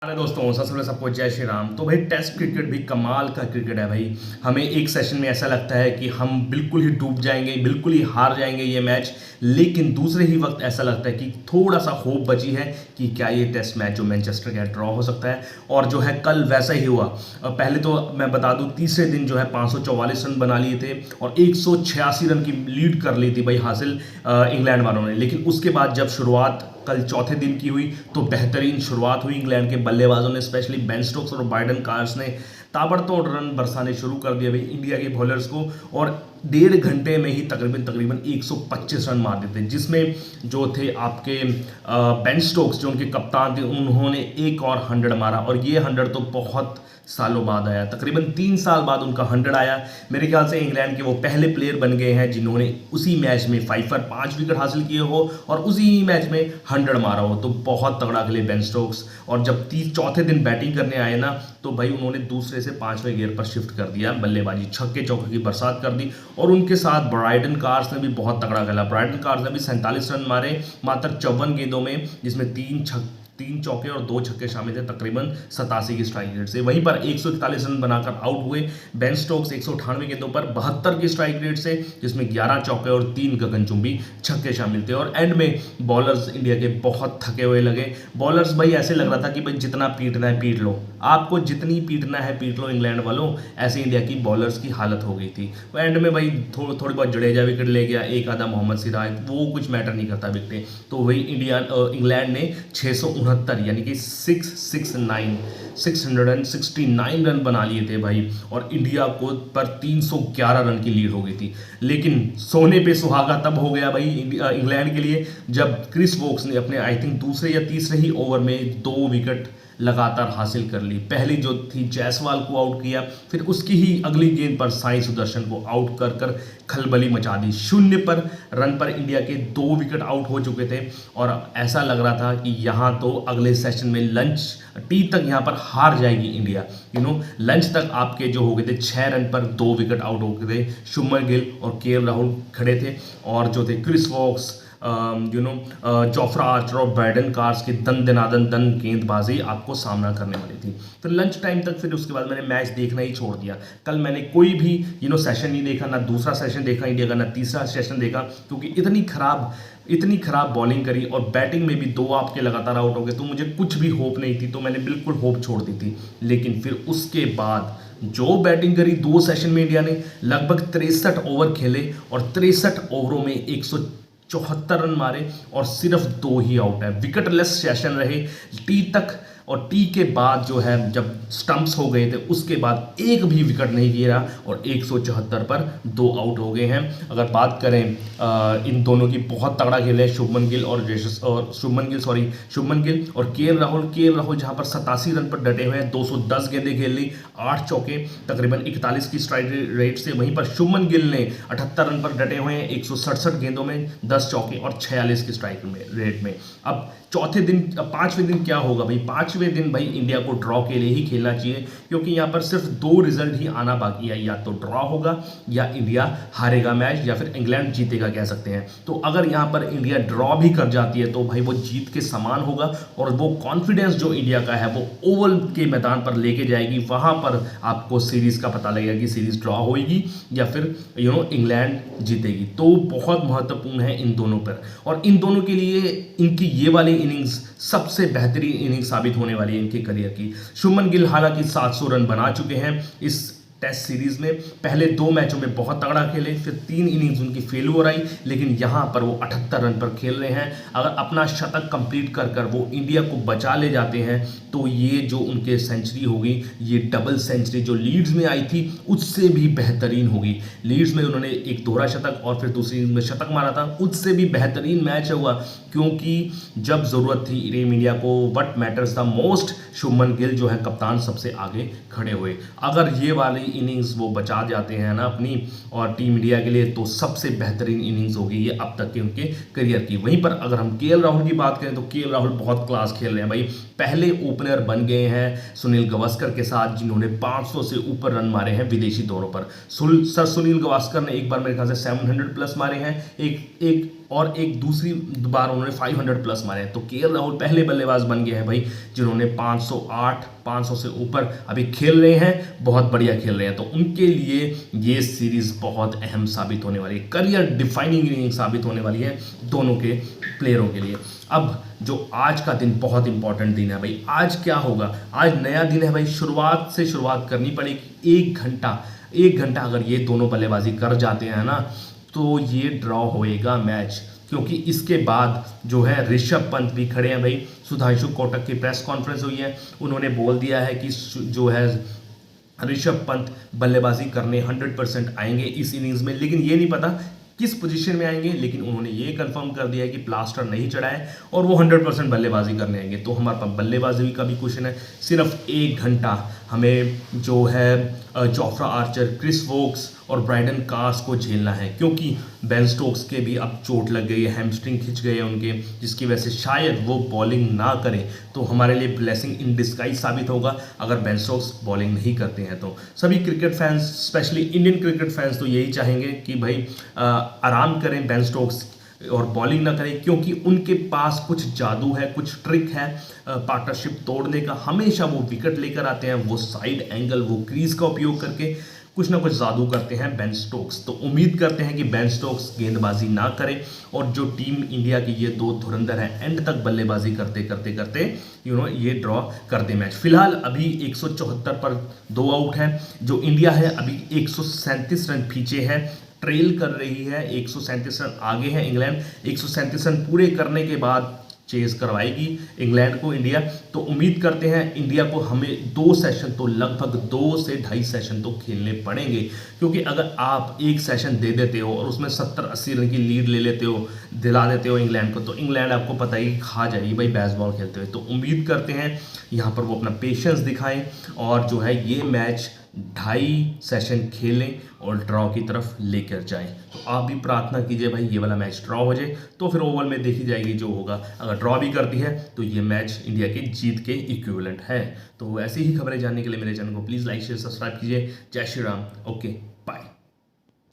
अरे दोस्तों, सबसे पहले सबको जय श्री राम। तो भाई टेस्ट क्रिकेट भी कमाल का क्रिकेट है भाई। हमें एक सेशन में ऐसा लगता है कि हम बिल्कुल ही डूब जाएंगे, बिल्कुल ही हार जाएंगे ये मैच, लेकिन दूसरे ही वक्त ऐसा लगता है कि थोड़ा सा होप बची है कि क्या ये टेस्ट मैच जो मैनचेस्टर का ड्रॉ हो सकता है। और जो है कल वैसा ही हुआ। पहले तो मैं बता दूं, तीसरे दिन जो है 544 रन बना लिए थे और 186 रन की लीड कर ली थी भाई हासिल इंग्लैंड वालों ने। लेकिन उसके बाद जब शुरुआत कल चौथे दिन की हुई तो बेहतरीन शुरुआत हुई इंग्लैंड के बल्लेबाजों ने, स्पेशली बेन स्टोक्स और ब्रायडन कार्स ने ताबड़तोड़ रन बरसाने शुरू कर दिए भाई इंडिया के बॉलर्स को। और 1.5 घंटे में ही तकरीबन 125 रन मार देते, जिसमें जो थे आपके बेन स्टोक्स जो उनके कप्तान थे, उन्होंने एक और 100 मारा। और ये 100 तो बहुत सालों बाद आया, तकरीबन 3 साल बाद उनका 100 आया। मेरे ख्याल से इंग्लैंड के वो पहले प्लेयर बन गए हैं जिन्होंने उसी मैच में 5 पर 5 विकेट हासिल किए हो और उसी मैच में 100 मारा हो। तो बहुत तगड़ा खेले बेन स्टोक्स। और जब चौथे दिन बैटिंग करने आए ना, तो भाई उन्होंने दूसरे से 5वें गियर पर शिफ्ट कर दिया बल्लेबाजी, छक्के चौके की बरसात कर दी। और उनके साथ ब्रायडन कार्स ने भी बहुत तगड़ा खेला। ब्रायडन कार्स ने भी 47 रन मारे मात्र 54 गेंदों में, जिसमें 3 चौके और 2 छक्के शामिल थे, तकरीबन 87 की स्ट्राइक रेट से। वहीं पर 141 रन बनाकर आउट हुए बेन स्टोक्स 198 गेंदों पर 72 की स्ट्राइक रेट से, जिसमें 11 चौके और 3 गगनचुंबी छक्के शामिल थे। और एंड में बॉलर्स इंडिया के बहुत थके हुए लगे। बॉलर्स भाई ऐसे लग रहा था कि भाई जितना पीटना है पीट लो, आपको जितनी पीटना है पीट लो इंग्लैंड वालों, ऐसे इंडिया की बॉलर्स की हालत हो गई थी। एंड में भाई थोड़ी बहुत जडेजा विकेट ले गया, एक आधा मोहम्मद सिराज, वो कुछ मैटर नहीं करता विकेटें। तो वही इंग्लैंड ने 669 यानी कि 669 रन बना लिए थे भाई। और इंडिया को पर 311 रन की लीड हो गई थी। लेकिन सोने पे सुहागा तब हो गया भाई इंग्लैंड के लिए, जब क्रिस वोक्स ने अपने आई थिंक दूसरे या तीसरे ही ओवर में 2 विकेट लगातार हासिल कर ली। पहली जो थी जायसवाल को आउट किया, फिर उसकी ही अगली गेंद पर साई सुदर्शन को आउट कर कर खलबली मचा दी। 0 पर रन पर इंडिया के 2 विकेट आउट हो चुके थे। और ऐसा लग रहा था कि यहाँ तो अगले सेशन में लंच टी तक यहाँ पर हार जाएगी इंडिया। लंच तक आपके जो हो गए थे 6 रन पर 2 विकेट आउट हो गए थे। शुभमन गिल और के राहुल खड़े थे, और जो थे क्रिस वॉक्स, जोफ्रा आर्चर और ब्रायडन कार्स की दन गेंदबाजी आपको सामना करने वाली थी। फिर लंच टाइम तक, फिर उसके बाद मैंने मैच देखना ही छोड़ दिया। कल मैंने कोई भी सेशन नहीं देखा, ना दूसरा सेशन देखा इंडिया का, ना तीसरा सेशन देखा, क्योंकि इतनी खराब बॉलिंग करी और बैटिंग में भी 2 आपके लगातार आउट हो गए, तो मुझे कुछ भी होप नहीं थी, तो मैंने बिल्कुल होप छोड़ दी थी। लेकिन फिर उसके बाद जो बैटिंग करी 2 सेशन में इंडिया ने, लगभग 63 ओवर खेले और 63 ओवरों में 174 रन मारे और सिर्फ 2 ही आउट है। विकेटलेस सेशन रहे टी तक, और टी के बाद जो है जब स्टंप्स हो गए थे उसके बाद एक भी विकेट नहीं गिरा और 174 पर 2 आउट हो गए हैं। अगर बात करें इन दोनों की, बहुत तगड़ा खेले शुभमन गिल और के राहुल जहां पर 87 रन पर डटे हुए हैं, 210 गेंदें खेल ली, 8 चौके, तकरीबन 41 की स्ट्राइक रेट से। वहीं पर शुभमन गिल ने 78 रन पर डटे हुए हैं, 167 गेंदों में 10 चौके और 46 की स्ट्राइक रेट में। अब चौथे दिन, 5वें दिन क्या होगा भाई? 5वें दिन भाई इंडिया को ड्रॉ के लिए ही खेलना चाहिए, क्योंकि यहाँ पर सिर्फ 2 रिजल्ट ही आना बाकी है, या तो ड्रॉ होगा या इंडिया हारेगा मैच, या फिर इंग्लैंड जीतेगा कह सकते हैं। तो अगर यहाँ पर इंडिया ड्रॉ भी कर जाती है तो भाई वो जीत के समान होगा, और वो कॉन्फिडेंस जो इंडिया का है वो ओवल के मैदान पर लेके जाएगी। वहाँ पर आपको सीरीज का पता लगेगा कि सीरीज ड्रॉ होगी या फिर इंग्लैंड जीतेगी। तो बहुत महत्वपूर्ण है इन दोनों पर, और इन दोनों के लिए इनकी ये वाली इनिंग्स सबसे बेहतरीन इनिंग्स साबित होने वाली है इनके करियर की। शुभमन गिल हालांकि 700 रन बना चुके हैं इस टेस्ट सीरीज में। पहले 2 मैचों में बहुत तगड़ा खेले, फिर 3 इनिंग्स उनकी फेल्योर आई, लेकिन यहां पर वो 78 रन पर खेल रहे हैं। अगर अपना शतक कंप्लीट कर कर वो इंडिया को बचा ले जाते हैं तो ये जो उनके सेंचुरी होगी, ये डबल सेंचुरी जो लीड्स में आई थी उससे भी बेहतरीन होगी। लीड्स में उन्होंने एक दोहरा शतक और फिर दूसरी इनिंग्स में शतक मारा था, उससे भी बेहतरीन मैच हुआ, क्योंकि जब जरूरत थी टीम इंडिया को, what matters the most, Shubman Gill जो है कप्तान सबसे आगे खड़े हुए। अगर ये वाली इनिंग्स वो बचा जाते हैं ना अपनी और टीम इंडिया के लिए, तो सबसे बेहतरीन इनिंग्स होगी ये अब तक के उनके करियर की। वहीं पर अगर हम के राहुल की बात करें तो के राहुल बहुत क्लास खेल रहे हैं भाई। पहले ओपनर बन गए हैं सुनील गावस्कर के साथ, जिन्होंने 500 से ऊपर रन मारे हैं विदेशी दौरों पर। सर सुनील गावस्कर ने एक बार मेरे ख्याल से 700 प्लस मारे हैं। एक और एक दूसरी बार उन्होंने 500 प्लस मारे हैं। तो केएल राहुल पहले बल्लेबाज बन गए हैं भाई जिन्होंने 508 500 से ऊपर अभी खेल रहे हैं, बहुत बढ़िया खेल रहे हैं। तो उनके लिए ये सीरीज बहुत अहम साबित होने वाली है, करियर डिफाइनिंग इनिंग साबित होने वाली है दोनों के प्लेयरों के लिए। अब जो आज का दिन बहुत इंपॉर्टेंट दिन है भाई, आज क्या होगा, आज नया दिन है भाई, शुरुआत से शुरुआत करनी पड़ेगी। एक घंटा अगर ये दोनों बल्लेबाजी कर जाते हैं ना तो ये ड्रॉ होएगा मैच, क्योंकि इसके बाद जो है ऋषभ पंत भी खड़े हैं भाई। सुधांशु कोटक की प्रेस कॉन्फ्रेंस हुई है, उन्होंने बोल दिया है कि जो है ऋषभ पंत बल्लेबाजी करने 100% आएंगे इस इनिंग्स में, लेकिन ये नहीं पता किस पोजीशन में आएंगे, लेकिन उन्होंने ये कंफर्म कर दिया है कि प्लास्टर नहीं चढ़ा है और वो 100% बल्लेबाजी करने आएंगे। तो हमारे पास बल्लेबाजी का भी क्वेश्चन है। सिर्फ 1 घंटा हमें जो है जोफ्रा आर्चर, क्रिस वोक्स और ब्राइडन कार्स को झेलना है, क्योंकि बेन स्टोक्स के भी अब चोट लग गई है, हैमस्ट्रिंग खिंच गए हैं उनके, जिसकी वजह से शायद वो बॉलिंग ना करें। तो हमारे लिए ब्लेसिंग इन डिस्गाइज साबित होगा अगर बेन स्टोक्स बॉलिंग नहीं करते हैं। तो सभी cricket fans, specially Indian cricket fans, तो यही चाहेंगे कि भाई आराम करें बेन स्टोक्स और बॉलिंग ना करें, क्योंकि उनके पास कुछ जादू है, कुछ ट्रिक है पार्टनरशिप तोड़ने का। हमेशा वो विकेट लेकर आते हैं, वो साइड एंगल, वो क्रीज का उपयोग करके कुछ ना कुछ जादू करते हैं बेन स्टोक्स। तो उम्मीद करते हैं कि बेन स्टोक्स गेंदबाजी ना करें और जो टीम इंडिया की ये दो धुरंधर हैं एंड तक बल्लेबाजी करते करते करते ये ड्रॉ कर दे मैच। फिलहाल अभी 174 पर 2 आउट है। जो इंडिया है अभी 137 रन पीछे है, ट्रेल कर रही है, 137 रन आगे है इंग्लैंड। 137 रन पूरे करने के बाद चेज करवाएगी इंग्लैंड को इंडिया। तो उम्मीद करते हैं इंडिया को हमें 2 सेशन तो लगभग 2 से 2.5 सेशन तो खेलने पड़ेंगे, क्योंकि अगर आप एक सेशन दे देते हो और उसमें 70-80 रन की लीड ले लेते हो, दिला देते हो इंग्लैंड को, तो इंग्लैंड आपको पता ही खा जाएगी भाई बेसबॉल खेलते हुए। तो उम्मीद करते हैं यहाँ पर वो अपना पेशेंस दिखाएं और जो है ये मैच 2.5 सेशन खेलें और ड्रॉ की तरफ लेकर जाएं। तो आप भी प्रार्थना कीजिए भाई ये वाला मैच ड्रॉ हो जाए, तो फिर ओवल में देखी जाएगी जो होगा। अगर ड्रॉ भी करती है तो ये मैच इंडिया के जीत के इक्विवेलेंट है। तो ऐसी ही खबरें जानने के लिए मेरे चैनल को प्लीज़ लाइक शेयर सब्सक्राइब कीजिए। जय श्री राम। Okay, bye.